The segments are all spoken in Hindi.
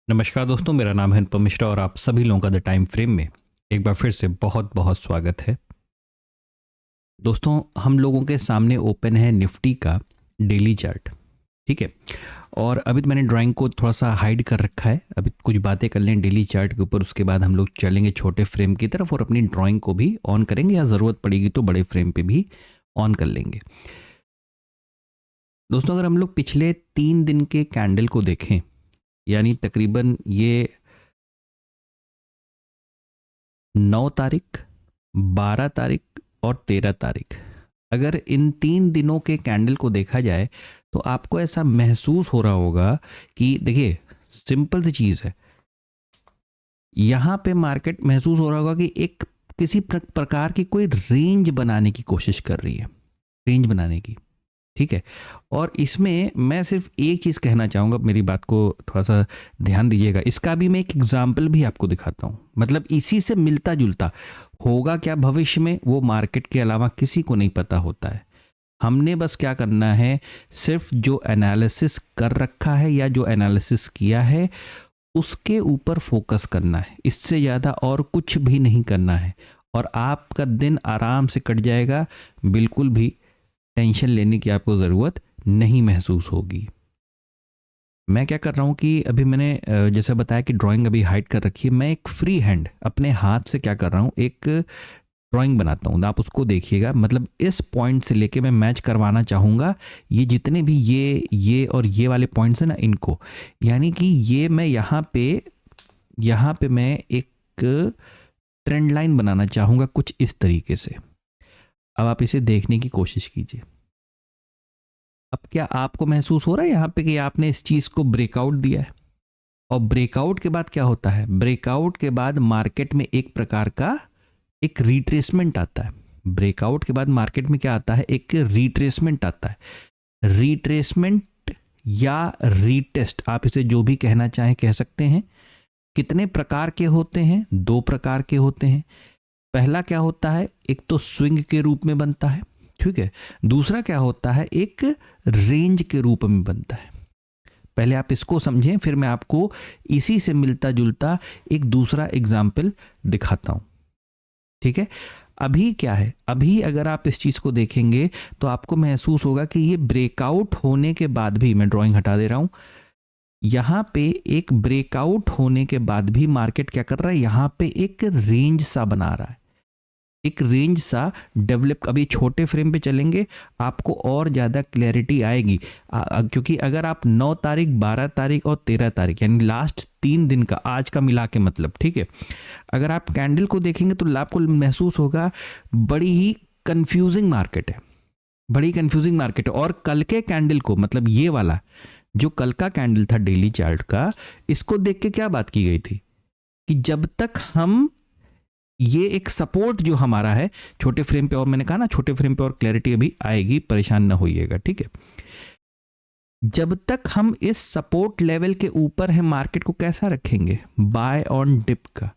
नमस्कार दोस्तों, मेरा नाम है अनुपम मिश्रा और आप सभी लोगों का द टाइम फ्रेम में एक बार फिर से बहुत बहुत स्वागत है। दोस्तों, हम लोगों के सामने ओपन है निफ्टी का डेली चार्ट। ठीक है, और अभी तो मैंने ड्राइंग को थोड़ा सा हाइड कर रखा है। अभी कुछ बातें कर लें डेली चार्ट के ऊपर, उसके बाद हम लोग चलेंगे छोटे फ्रेम की तरफ और अपनी ड्राइंग को भी ऑन करेंगे, या ज़रूरत पड़ेगी तो बड़े फ्रेम पे भी ऑन कर लेंगे। दोस्तों, अगर हम लोग पिछले 3 दिन के कैंडल को देखें, यानी तकरीबन ये 9 तारीख, 12 तारीख और 13 तारीख, अगर इन 3 दिनों के कैंडल को देखा जाए तो आपको ऐसा महसूस हो रहा होगा कि देखिए, सिंपल सी चीज़ है। यहाँ पे मार्केट महसूस हो रहा होगा कि एक किसी प्रकार की कोई रेंज बनाने की कोशिश कर रही है, रेंज बनाने की। ठीक है, और इसमें मैं सिर्फ एक चीज़ कहना चाहूँगा, मेरी बात को थोड़ा सा ध्यान दीजिएगा। इसका भी मैं एक एग्जाम्पल भी आपको दिखाता हूँ, मतलब इसी से मिलता जुलता। होगा क्या भविष्य में, वो मार्केट के अलावा किसी को नहीं पता होता है। हमने बस क्या करना है, सिर्फ जो एनालिसिस कर रखा है या जो एनालिसिस किया है उसके ऊपर फोकस करना है, इससे ज़्यादा और कुछ भी नहीं करना है, और आपका दिन आराम से कट जाएगा। बिल्कुल भी टेंशन लेने की आपको ज़रूरत नहीं महसूस होगी। मैं क्या कर रहा हूँ कि अभी मैंने जैसे बताया कि ड्राइंग अभी हाइड कर रखी है। मैं एक फ्री हैंड अपने हाथ से क्या कर रहा हूँ, एक ड्राइंग बनाता हूँ। आप उसको देखिएगा, मतलब इस पॉइंट से लेके मैं मैच करवाना चाहूँगा ये जितने भी ये और ये वाले पॉइंट्स हैं ना, इनको, यानी कि ये मैं यहाँ पे मैं एक ट्रेंड लाइन बनाना चाहूँगा कुछ इस तरीके से। अब आप इसे देखने की कोशिश कीजिए। अब क्या आपको महसूस हो रहा है यहाँ पे कि आपने इस चीज़ को ब्रेकआउट दिया है? और ब्रेकआउट के बाद क्या होता है, ब्रेकआउट के बाद मार्केट में एक प्रकार का एक रिट्रेसमेंट आता है। ब्रेकआउट के बाद मार्केट में क्या आता है, एक रिट्रेसमेंट आता है। रिट्रेसमेंट या रीटेस्ट, आप इसे जो भी कहना चाहें कह सकते हैं। कितने प्रकार के होते हैं? 2 प्रकार के होते हैं। पहला क्या होता है, एक तो स्विंग के रूप में बनता है, ठीक है। दूसरा क्या होता है, एक रेंज के रूप में बनता है। पहले आप इसको समझें, फिर मैं आपको इसी से मिलता जुलता एक दूसरा एग्जाम्पल दिखाता हूं। ठीक है, अभी क्या है, अभी अगर आप इस चीज को देखेंगे तो आपको महसूस होगा कि ये ब्रेकआउट होने के बाद भी, मैं ड्राइंग हटा दे रहा हूं, यहां पे एक ब्रेकआउट होने के बाद भी मार्केट क्या कर रहा है, यहां पे एक रेंज सा बना रहा है, एक रेंज सा डेवलप। अभी छोटे फ्रेम पे चलेंगे, आपको और ज़्यादा क्लैरिटी आएगी। क्योंकि अगर आप 9 तारीख, 12 तारीख और 13 तारीख, यानी लास्ट 3 दिन का, आज का मिला के मतलब, ठीक है, अगर आप कैंडल को देखेंगे तो आपको महसूस होगा बड़ी ही कंफ्यूजिंग मार्केट है, बड़ी कंफ्यूजिंग मार्केट है। और कल के कैंडल को, मतलब ये वाला जो कल का कैंडल था डेली चार्ट का, इसको देख के क्या बात की गई थी कि जब तक हम ये एक सपोर्ट जो हमारा है छोटे फ्रेम पे, और मैंने कहा ना छोटे फ्रेम पे और क्लैरिटी अभी आएगी, परेशान ना होइएगा, ठीक है। जब तक हम इस सपोर्ट लेवल के ऊपर है, मार्केट को कैसा रखेंगे, बाय ऑन डिप का,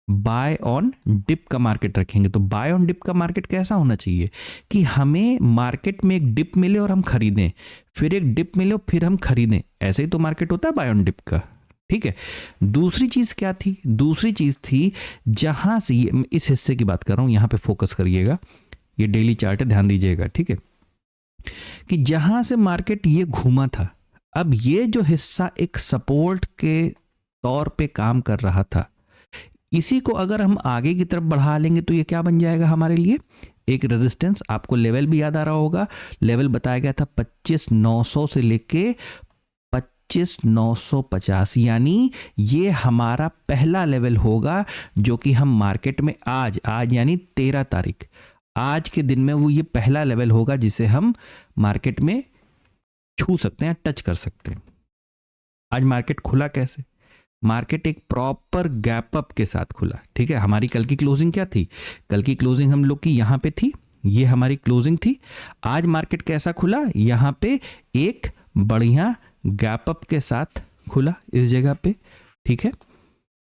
बाय ऑन डिप का मार्केट रखेंगे। तो बाय ऑन डिप का मार्केट कैसा होना चाहिए कि हमें मार्केट में एक डिप मिले और हम खरीदें, फिर एक डिप मिले और फिर हम खरीदें। ऐसे ही तो मार्केट होता है बाय ऑन डिप का, ठीक है। दूसरी चीज क्या थी, दूसरी चीज थी, जहां से इस हिस्से की बात कर रहा हूं, यहां पे फोकस करिएगा, ये डेली चार्ट है, ध्यान दीजिएगा, ठीक है, कि जहां से मार्केट ये घूमा था, अब ये जो हिस्सा एक सपोर्ट के तौर पे काम कर रहा था, इसी को अगर हम आगे की तरफ बढ़ा लेंगे तो ये क्या बन जाएगा हमारे लिए, एक रेजिस्टेंस। आपको लेवल भी याद आ रहा होगा, लेवल बताया गया था 25,900 से लेके 25,950, यानी ये हमारा पहला लेवल होगा जो कि हम मार्केट में आज यानी 13 तारीख, आज के दिन में वो ये पहला लेवल होगा जिसे हम मार्केट में छू सकते हैं, टच कर सकते हैं। आज मार्केट खुला कैसे, मार्केट एक प्रॉपर गैप अप के साथ खुला, ठीक है। हमारी कल की क्लोजिंग क्या थी, कल की क्लोजिंग हम लोग की यहां पे थी, ये हमारी क्लोजिंग थी। आज मार्केट कैसा खुला, यहां पे एक बढ़िया गैप अप के साथ खुला इस जगह पे, ठीक है।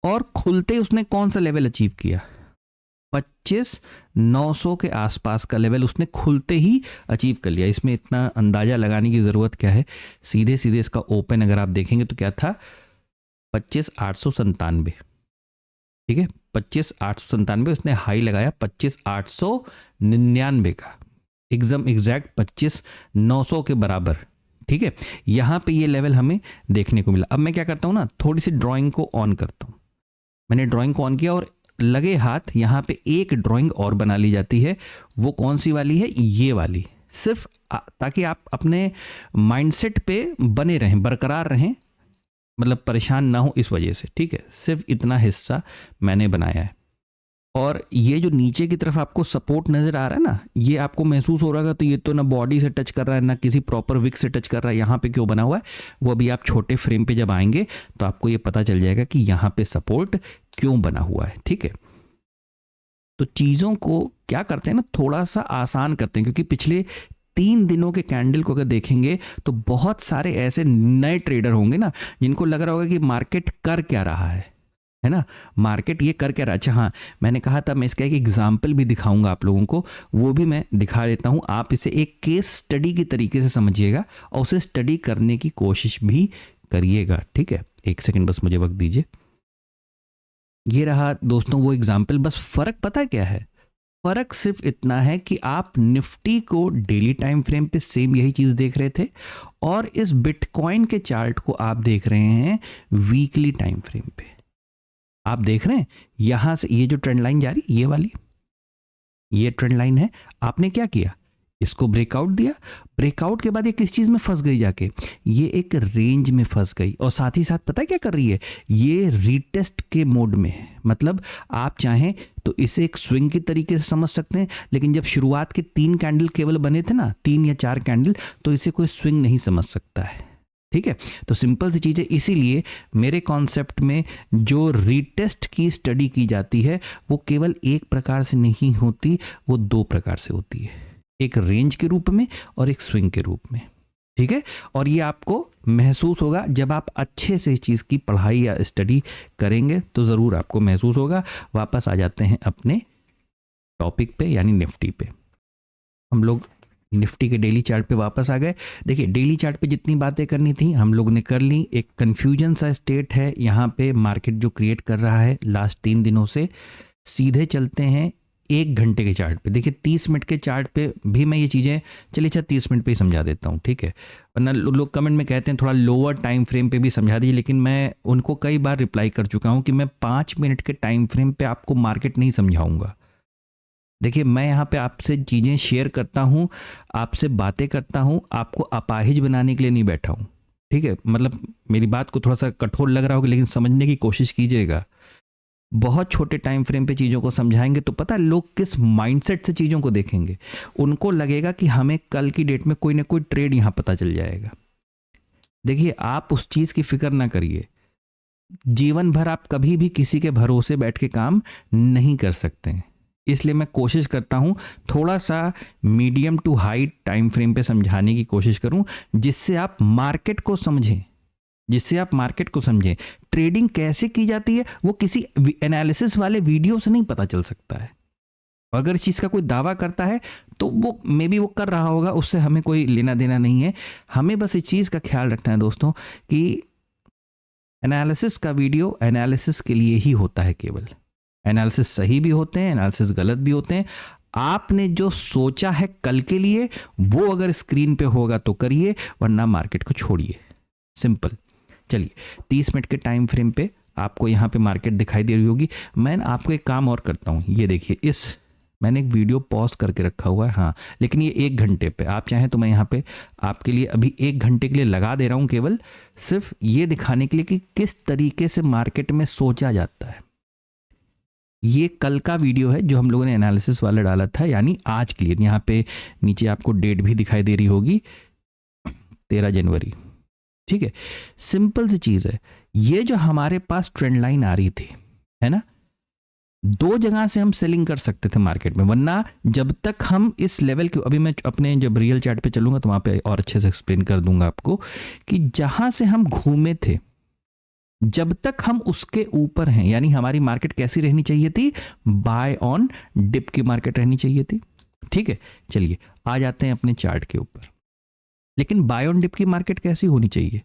और खुलते उसने कौन सा लेवल अचीव किया, 25,900 के आसपास का लेवल उसने खुलते ही अचीव कर लिया। इसमें इतना अंदाजा लगाने की जरूरत क्या है, सीधे सीधे इसका ओपन अगर आप देखेंगे तो क्या था, 25,897, ठीक है, 25,897, उसने हाई लगाया 25,899 का, एकदम एग्जैक्ट 25,900 के बराबर, ठीक है। यहां पे ये लेवल हमें देखने को मिला। अब मैं क्या करता हूं ना, थोड़ी सी ड्राइंग को ऑन करता हूं। मैंने ड्राइंग को ऑन किया और लगे हाथ यहां पे एक ड्राइंग और बना ली जाती है। वो कौन सी वाली है? ये वाली, सिर्फ ताकि आप अपने माइंडसेट पे बने रहें, बरकरार रहें, मतलब परेशान ना हो इस वजह से, ठीक है। सिर्फ इतना हिस्सा मैंने बनाया है। और ये जो नीचे की तरफ आपको सपोर्ट नजर आ रहा है ना, ये आपको महसूस हो रहा है, तो ये तो ना बॉडी से टच कर रहा है ना किसी प्रॉपर विक से टच कर रहा है। यहाँ पे क्यों बना हुआ है वो अभी आप छोटे फ्रेम पे जब आएंगे तो आपको ये पता चल जाएगा कि यहाँ पे सपोर्ट क्यों बना हुआ है, ठीक है। तो चीज़ों को क्या करते हैं ना, थोड़ा सा आसान करते हैं, क्योंकि पिछले 3 दिनों के कैंडल को अगर देखेंगे तो बहुत सारे ऐसे नए ट्रेडर होंगे ना जिनको लग रहा होगा कि मार्केट कर क्या रहा है ना, मार्केट ये कर क्या रहा है। अच्छा हाँ, मैंने कहा था मैं इसका एक एग्जाम्पल भी दिखाऊंगा आप लोगों को, वो भी मैं दिखा देता हूं। आप इसे एक केस स्टडी की तरीके से समझिएगा और उसे स्टडी करने की कोशिश भी करिएगा, ठीक है। एक सेकंड बस मुझे वक्त दीजिए। ये रहा दोस्तों वो एग्जाम्पल। बस फर्क पता क्या है? फर्क सिर्फ इतना है कि आप निफ्टी को डेली टाइम फ्रेम पे सेम यही चीज देख रहे थे और इस बिटकॉइन के चार्ट को आप देख रहे हैं वीकली टाइम फ्रेम पे। आप देख रहे हैं यहां से ये जो ट्रेंड लाइन जा रही, ये वाली, ये ट्रेंड लाइन है। आपने क्या किया? इसको ब्रेकआउट दिया। ब्रेकआउट के बाद ये किस चीज में फंस गई? जाके ये एक रेंज में फंस गई और साथ ही साथ पता है क्या कर रही है? ये रीटेस्ट के मोड में है। मतलब आप चाहें तो इसे एक स्विंग की तरीके से समझ सकते हैं, लेकिन जब शुरुआत के 3 कैंडल केवल बने थे ना, 3 या 4 कैंडल, तो इसे कोई स्विंग नहीं समझ सकता है, ठीक है। तो सिंपल सी चीज़ है, इसीलिए मेरे कॉन्सेप्ट में जो रीटेस्ट की स्टडी की जाती है वो केवल एक प्रकार से नहीं होती, वो 2 प्रकार से होती है, एक रेंज के रूप में और एक स्विंग के रूप में, ठीक है। और ये आपको महसूस होगा जब आप अच्छे से इस चीज़ की पढ़ाई या स्टडी करेंगे तो ज़रूर आपको महसूस होगा। वापस आ जाते हैं अपने टॉपिक पे, यानी निफ्टी पे। हम लोग निफ्टी के डेली चार्ट पे वापस आ गए। देखिए डेली चार्ट पे जितनी बातें करनी थी हम लोग ने कर ली। एक कन्फ्यूजन सा स्टेट है यहाँ पे मार्केट जो क्रिएट कर रहा है लास्ट 3 दिनों से। सीधे चलते हैं 1 घंटे के चार्ट पे। देखिए 30 मिनट के चार्ट पे भी मैं ये चीज़ें, चलिए अच्छा 30 मिनट पे ही समझा देता हूँ, ठीक है। वरना लोग कमेंट में कहते हैं थोड़ा लोअर टाइम फ्रेम पे भी समझा दीजिए, लेकिन मैं उनको कई बार रिप्लाई कर चुका हूँ कि मैं 5 मिनट के टाइम फ्रेम पे आपको मार्केट नहीं समझाऊंगा। देखिए मैं यहाँ पे आपसे चीज़ें शेयर करता हूँ, आपसे बातें करता हूँ, आपको अपाहिज बनाने के लिए नहीं बैठा हूँ, ठीक है। मतलब मेरी बात को थोड़ा सा कठोर लग रहा होगा, लेकिन समझने की कोशिश कीजिएगा। बहुत छोटे टाइम फ्रेम पे चीज़ों को समझाएंगे तो पता है लोग किस माइंडसेट से चीज़ों को देखेंगे। उनको लगेगा कि हमें कल की डेट में कोई ना कोई ट्रेड यहाँ पता चल जाएगा। देखिए आप उस चीज़ की फिक्र ना करिए। जीवन भर आप कभी भी किसी के भरोसे बैठ के काम नहीं कर सकते हैं, इसलिए मैं कोशिश करता हूं थोड़ा सा medium to high time frame पे समझाने की कोशिश करूं, जिससे आप मार्केट को समझें, जिससे आप मार्केट को समझें। ट्रेडिंग कैसे की जाती है वो किसी एनालिसिस वाले वीडियो से नहीं पता चल सकता है। अगर इस चीज़ का कोई दावा करता है तो वो मे बी वो कर रहा होगा, उससे हमें कोई लेना देना नहीं है। हमें बस इस चीज़ का ख्याल रखना है दोस्तों कि एनालिसिस का वीडियो एनालिसिस के लिए ही होता है केवल। एनालिसिस सही भी होते हैं, एनालिसिस गलत भी होते हैं। आपने जो सोचा है कल के लिए वो अगर स्क्रीन पे होगा तो करिए, वरना मार्केट को छोड़िए। सिंपल। चलिए 30 मिनट के टाइम फ्रेम पे आपको यहाँ पे मार्केट दिखाई दे रही होगी। मैं आपको एक काम और करता हूँ, ये देखिए इस मैंने एक वीडियो पॉज करके रखा हुआ है, हाँ, लेकिन ये 1 घंटे पे। आप चाहें तो मैं यहाँ पे आपके लिए अभी 1 घंटे के लिए लगा दे रहा हूँ, केवल सिर्फ ये दिखाने के लिए कि किस तरीके से मार्केट में सोचा जाता है। ये कल का वीडियो है जो हम लोगों ने एनालिसिस वाला डाला था, यानी आज के लिए। यहाँ पे नीचे आपको डेट भी दिखाई दे रही होगी, 13 जनवरी, ठीक है। सिंपल सी चीज़ है, ये जो हमारे पास ट्रेंड लाइन आ रही थी, है ना, 2 जगह से हम सेलिंग कर सकते थे मार्केट में, वरना जब तक हम इस लेवल के, अभी मैं अपने जब रियल चार्ट पे चलूंगा तो वहाँ पे और अच्छे से एक्सप्लेन कर दूंगा आपको कि जहाँ से हम घूमे थे जब तक हम उसके ऊपर हैं, यानी हमारी मार्केट कैसी रहनी चाहिए थी? बाय ऑन डिप की मार्केट रहनी चाहिए थी, ठीक है। चलिए आ जाते हैं अपने चार्ट के ऊपर। लेकिन बाय ऑन डिप की मार्केट कैसी होनी चाहिए?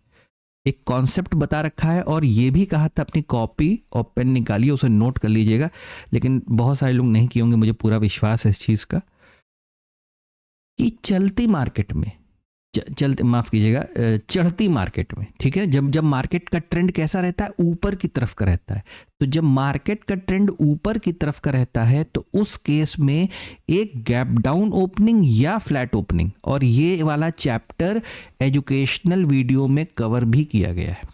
एक कॉन्सेप्ट बता रखा है और ये भी कहा था अपनी कॉपी और पेन निकालिए, उसे नोट कर लीजिएगा, लेकिन बहुत सारे लोग नहीं किए होंगे, मुझे पूरा विश्वास है इस चीज़ का, कि चलती मार्केट में चलते माफ कीजिएगा चढ़ती मार्केट में, ठीक है, जब जब मार्केट का ट्रेंड कैसा रहता है, ऊपर की तरफ का रहता है, तो जब मार्केट का ट्रेंड ऊपर की तरफ का रहता है तो उस केस में एक गैप डाउन ओपनिंग या फ्लैट ओपनिंग, और ये वाला चैप्टर एजुकेशनल वीडियो में कवर भी किया गया है,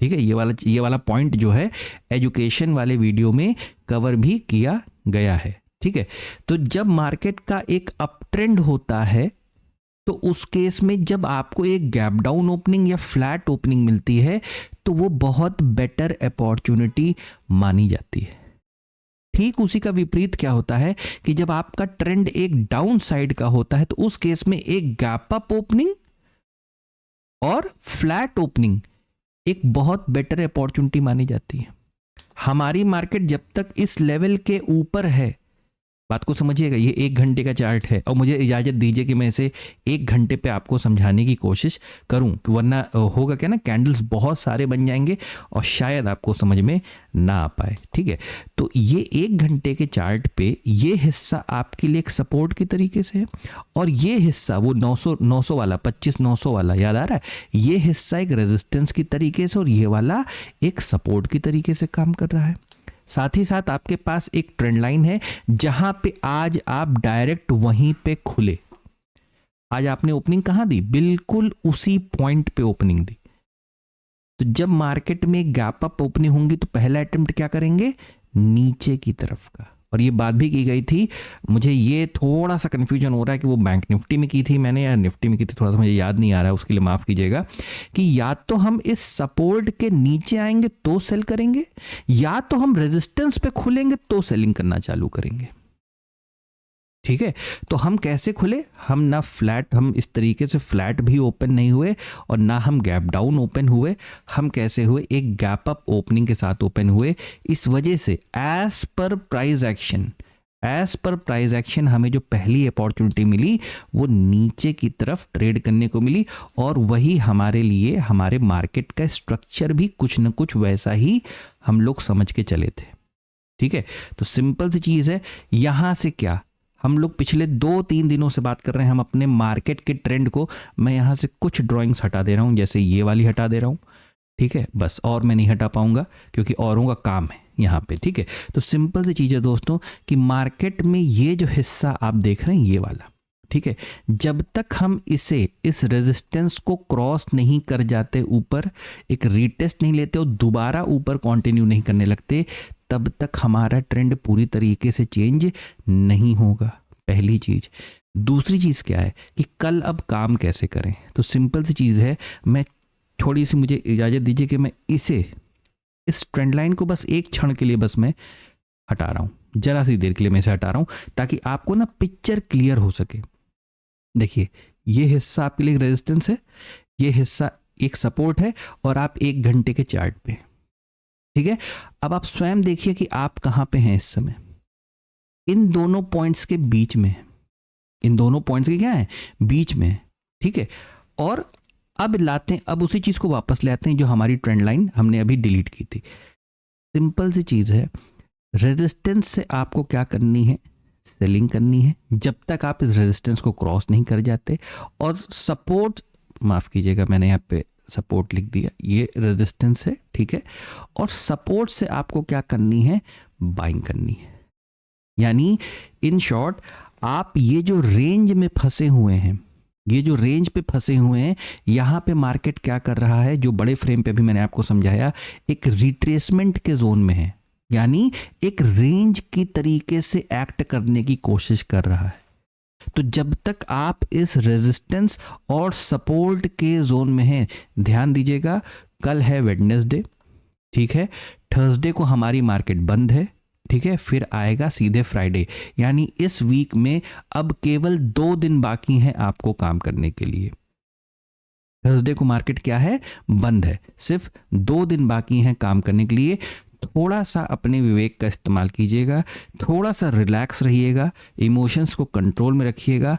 ठीक है, ये वाला पॉइंट जो है एजुकेशन वाले वीडियो में कवर भी किया गया है, ठीक है। तो जब मार्केट का एक अप ट्रेंड होता है तो उस केस में जब आपको एक गैप डाउन ओपनिंग या फ्लैट ओपनिंग मिलती है तो वो बहुत बेटर अपॉर्चुनिटी मानी जाती है। ठीक उसी का विपरीत क्या होता है कि जब आपका ट्रेंड एक डाउन साइड का होता है तो उस केस में एक गैप अप ओपनिंग और फ्लैट ओपनिंग एक बहुत बेटर अपॉर्चुनिटी मानी जाती है। हमारी मार्केट जब तक इस लेवल के ऊपर है, बात को समझिएगा, ये 1 घंटे का चार्ट है और मुझे इजाज़त दीजिए कि मैं इसे 1 घंटे पे आपको समझाने की कोशिश करूं, वरना होगा क्या ना, कैंडल्स बहुत सारे बन जाएंगे और शायद आपको समझ में ना आ पाए, ठीक है। तो ये 1 घंटे के चार्ट पे ये हिस्सा आपके लिए एक सपोर्ट की तरीके से है और ये हिस्सा वो 900 वाला 25,900 वाला याद आ रहा है, ये हिस्सा एक रेजिस्टेंस की तरीके से और ये वाला एक सपोर्ट की तरीके से काम कर रहा है। साथ ही साथ आपके पास एक ट्रेंड लाइन है जहां पे आज आप डायरेक्ट वहीं पे खुले। आज आपने ओपनिंग कहां दी, बिल्कुल उसी पॉइंट पे ओपनिंग दी। तो जब मार्केट में गैप अप ओपनिंग होंगी तो पहला अटेम्प्ट क्या करेंगे, नीचे की तरफ का, और ये बात भी की गई थी, मुझे ये थोड़ा सा कन्फ्यूजन हो रहा है कि वो बैंक निफ्टी में की थी मैंने या निफ्टी में की थी, थोड़ा सा मुझे याद नहीं आ रहा है, उसके लिए माफ़ कीजिएगा, कि या तो हम इस सपोर्ट के नीचे आएंगे तो सेल करेंगे या तो हम रेजिस्टेंस पे खुलेंगे तो सेलिंग करना चालू करेंगे, ठीक है। तो हम कैसे खुले, हम ना फ्लैट, हम इस तरीके से फ्लैट भी ओपन नहीं हुए और ना हम गैप डाउन ओपन हुए, हम कैसे हुए, एक गैप अप ओपनिंग के साथ ओपन हुए। इस वजह से एज पर प्राइस एक्शन हमें जो पहली अपॉर्चुनिटी मिली वो नीचे की तरफ ट्रेड करने को मिली और वही हमारे लिए, हमारे मार्केट का स्ट्रक्चर भी कुछ न कुछ वैसा ही हम लोग समझ के चले थे, ठीक है। तो सिंपल सी चीज़ है, यहाँ से क्या हम लोग पिछले 2-3 दिनों से बात कर रहे हैं, हम अपने मार्केट के ट्रेंड को, मैं यहाँ से कुछ ड्राइंग्स हटा दे रहा हूँ, जैसे ये वाली हटा दे रहा हूँ, ठीक है, बस, और मैं नहीं हटा पाऊंगा क्योंकि औरों का काम है यहाँ पे, ठीक है। तो सिंपल सी चीज़ है दोस्तों कि मार्केट में ये जो हिस्सा आप देख रहे हैं ये वाला, ठीक है, जब तक हम इस रेजिस्टेंस को क्रॉस नहीं कर जाते, ऊपर एक रीटेस्ट नहीं लेते और दोबारा ऊपर कंटिन्यू नहीं करने लगते, तब तक हमारा ट्रेंड पूरी तरीके से चेंज नहीं होगा, पहली चीज। दूसरी चीज क्या है कि कल अब काम कैसे करें, तो सिंपल सी चीज है, मैं थोड़ी सी, मुझे इजाजत दीजिए कि मैं इस ट्रेंड लाइन को बस एक क्षण के लिए बस मैं हटा रहा हूं, जरा सी देर के लिए मैं इसे हटा रहा हूं ताकि आपको ना पिक्चर क्लियर हो सके। देखिए, ये हिस्सा आपके लिए रेजिस्टेंस है, ये हिस्सा एक सपोर्ट है और आप 1 घंटे के चार्ट पे, ठीक है। अब आप स्वयं देखिए कि आप कहां पे हैं इस समय, इन दोनों पॉइंट्स के बीच में है, इन दोनों पॉइंट्स के क्या है, बीच में है, ठीक है। और अब लाते हैं, अब उसी चीज को वापस ले आते हैं जो हमारी ट्रेंड लाइन हमने अभी डिलीट की थी। सिंपल सी चीज है, रेजिस्टेंस से आपको क्या करनी है, सेलिंग करनी है जब तक आप इस रेजिस्टेंस को क्रॉस नहीं कर जाते, और सपोर्ट, माफ कीजिएगा मैंने यहाँ पे सपोर्ट लिख दिया, ये रेजिस्टेंस है, ठीक है, और सपोर्ट से आपको क्या करनी है, बाइंग करनी है। यानी इन शॉर्ट, आप ये जो रेंज में फंसे हुए हैं, ये जो रेंज पे फंसे हुए हैं, यहां पे मार्केट क्या कर रहा है, जो बड़े फ्रेम पे भी मैंने आपको समझाया, एक रिट्रेसमेंट के जोन में है, यानी एक रेंज की तरीके से एक्ट करने की कोशिश कर रहा है। तो जब तक आप इस रेजिस्टेंस और सपोर्ट के जोन में हैं, ध्यान दीजिएगा, कल है वेडनेसडे, ठीक है, थर्सडे को हमारी मार्केट बंद है, ठीक है, फिर आएगा सीधे फ्राइडे, यानी इस वीक में अब केवल 2 दिन बाकी हैं आपको काम करने के लिए। थर्सडे को मार्केट क्या है, बंद है, सिर्फ 2 दिन बाकी हैं काम करने के लिए। थोड़ा सा अपने विवेक का इस्तेमाल कीजिएगा, थोड़ा सा रिलैक्स रहिएगा, इमोशंस को कंट्रोल में रखिएगा,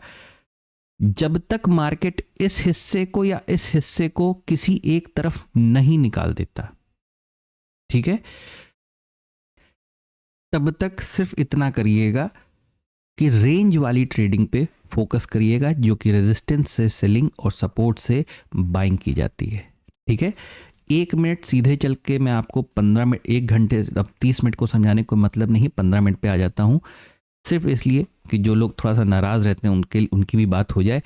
जब तक मार्केट इस हिस्से को या इस हिस्से को किसी एक तरफ नहीं निकाल देता, ठीक है, तब तक सिर्फ इतना करिएगा कि रेंज वाली ट्रेडिंग पे फोकस करिएगा, जो कि रेजिस्टेंस से सेलिंग और सपोर्ट से बाइंग की जाती है। ठीक है, 1 मिनट सीधे चल के मैं आपको 15 मिनट, 1 घंटे, अब 30 मिनट को समझाने को मतलब नहीं, 15 मिनट पे आ जाता हूँ, सिर्फ इसलिए कि जो लोग थोड़ा सा नाराज़ रहते हैं उनकी भी बात हो जाए।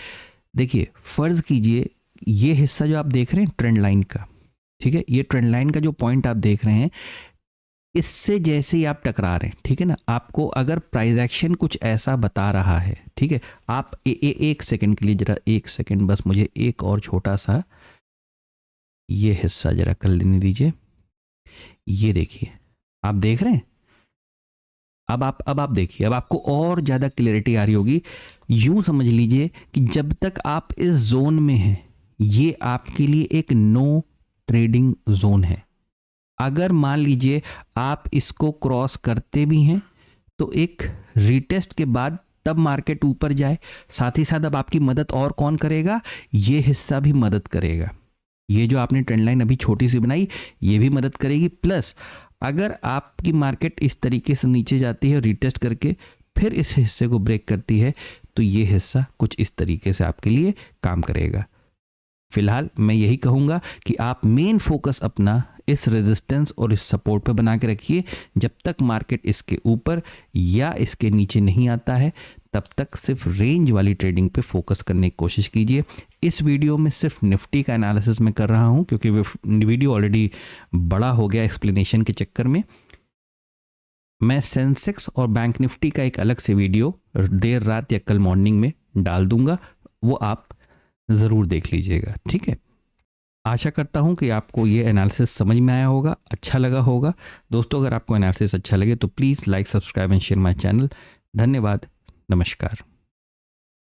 देखिए, फ़र्ज़ कीजिए ये हिस्सा जो आप देख रहे हैं ट्रेंड लाइन का, ठीक है, ये ट्रेंड लाइन का जो पॉइंट आप देख रहे हैं, इससे जैसे ही आप टकरा रहे हैं, ठीक है ना, आपको अगर प्राइस एक्शन कुछ ऐसा बता रहा है, ठीक है, आप एक सेकंड के लिए, जरा 1 सेकंड बस मुझे एक और छोटा सा ये हिस्सा जरा कर लेने दीजिए। ये देखिए, आप देख रहे हैं, अब आप देखिए, अब आपको और ज़्यादा क्लियरिटी आ रही होगी। यूं समझ लीजिए कि जब तक आप इस जोन में हैं, ये आपके लिए एक नो ट्रेडिंग जोन है। अगर मान लीजिए आप इसको क्रॉस करते भी हैं तो एक रीटेस्ट के बाद तब मार्केट ऊपर जाए, साथ ही साथ अब आपकी मदद और कौन करेगा, ये हिस्सा भी मदद करेगा। ये जो आपने ट्रेंड लाइन अभी छोटी सी बनाई, ये भी मदद करेगी। प्लस अगर आपकी मार्केट इस तरीके से नीचे जाती है रीटेस्ट करके फिर इस हिस्से को ब्रेक करती है, तो ये हिस्सा कुछ इस तरीके से आपके लिए काम करेगा। फिलहाल मैं यही कहूँगा कि आप मेन फोकस अपना इस रेजिस्टेंस और इस सपोर्ट पे बना के रखिए। जब तक मार्केट इसके ऊपर या इसके नीचे नहीं आता है, तब तक सिर्फ रेंज वाली ट्रेडिंग पे फोकस करने की कोशिश कीजिए। इस वीडियो में सिर्फ निफ्टी का एनालिसिस मैं कर रहा हूँ, क्योंकि वीडियो ऑलरेडी बड़ा हो गया एक्सप्लेनेशन के चक्कर में। मैं सेंसेक्स और बैंक निफ्टी का एक अलग से वीडियो देर रात या कल मॉर्निंग में डाल दूंगा, वो आप ज़रूर देख लीजिएगा। ठीक है, आशा करता हूं कि आपको ये एनालिसिस समझ में आया होगा, अच्छा लगा होगा। दोस्तों, अगर आपको एनालिसिस अच्छा लगे तो please like, subscribe and share my channel. धन्यवाद, नमस्कार।